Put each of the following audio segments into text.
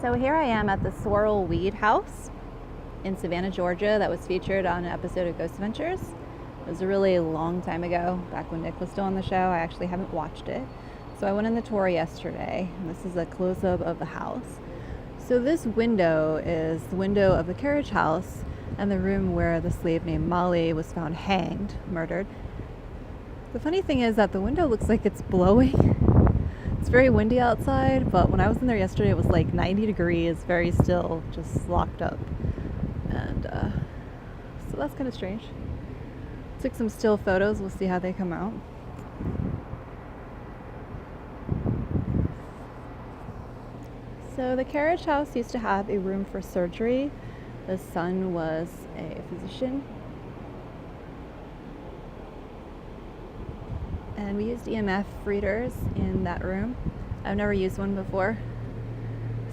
So here I am at the Sorrel-Weed house in Savannah, Georgia, that was featured on an episode of Ghost Adventures. It was a really long time ago, back when Nick was still on the show. I actually haven't watched it. So I went on the tour yesterday, and this is a close-up of the house. So this window is the window of the carriage house and the room where the slave named Molly was found hanged, murdered. The funny thing is that the window looks like it's blowing. It's very windy outside, but when I was in there yesterday, it was like 90 degrees, very still, just locked up. And so that's kind of strange. Took some still photos. We'll see how they come out. So the carriage house used to have a room for surgery. The son was a physician. And we used EMF readers in that room. I've never used one before.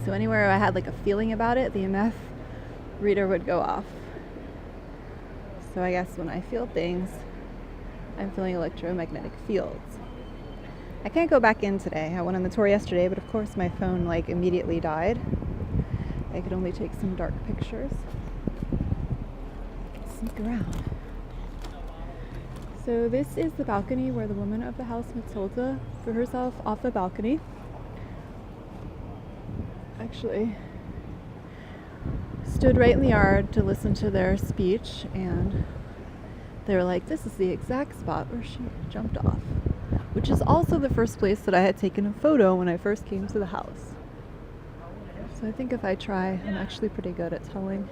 So anywhere I had like a feeling about it, the EMF reader would go off. So I guess when I feel things, I'm feeling electromagnetic fields. I can't go back in today. I went on the tour yesterday, but of course my phone like immediately died. I could only take some dark pictures. Sneak around. So this is the balcony where the woman of the house, Matilda, threw herself off the balcony. Actually, stood right in the yard to listen to their speech, and they were like, this is the exact spot where she jumped off, which is also the first place that I had taken a photo when I first came to the house. So I think if I try, I'm actually pretty good at telling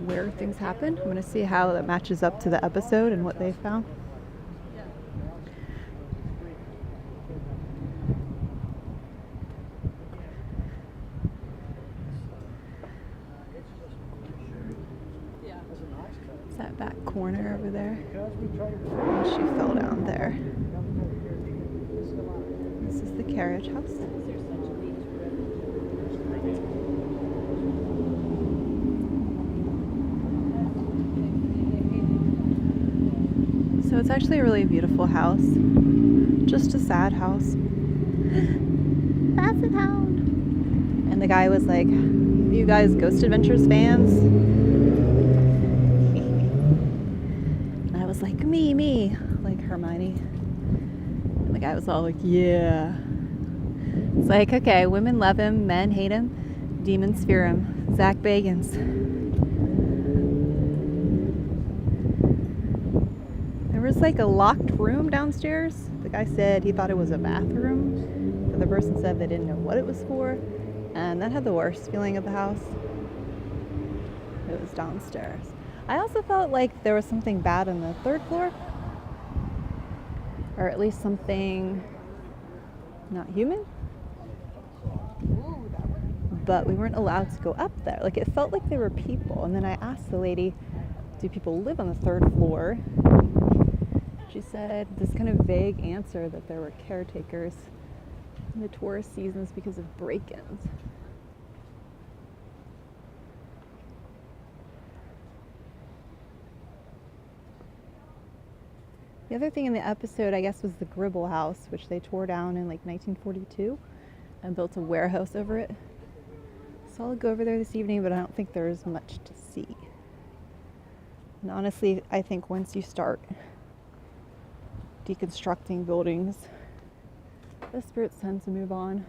where things happened. I'm going to see how that matches up to the episode and what they found. It's that back corner over there. And she fell down there. This is the carriage house. So it's actually a really beautiful house. Just a sad house. Basset hound. And the guy was like, you guys Ghost Adventures fans? And I was like, me, like Hermione. And the guy was all like, yeah. It's like, okay, women love him, men hate him, demons fear him. Zach Bagans. There was like a locked room downstairs. The guy said he thought it was a bathroom. The other person said they didn't know what it was for. And that had the worst feeling of the house. It was downstairs. I also felt like there was something bad on the third floor. Or at least something not human. But we weren't allowed to go up there. Like it felt like there were people. And then I asked the lady, do people live on the third floor? She said this kind of vague answer that there were caretakers in the tourist seasons because of break-ins. The other thing in the episode, I guess, was the Gribble house, which they tore down in like 1942 and built a warehouse over it. So I'll go over there this evening, but I don't think there's much to see. And honestly, I think once you start deconstructing buildings, the spirits tend to move on.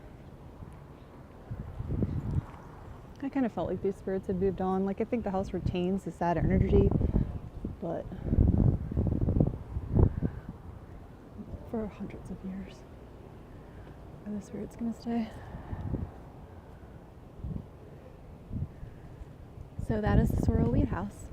I kind of felt like these spirits had moved on. Like I think the house retains the sad energy, but for hundreds of years, are the spirits gonna stay? So that is the Sorrel-Weed house.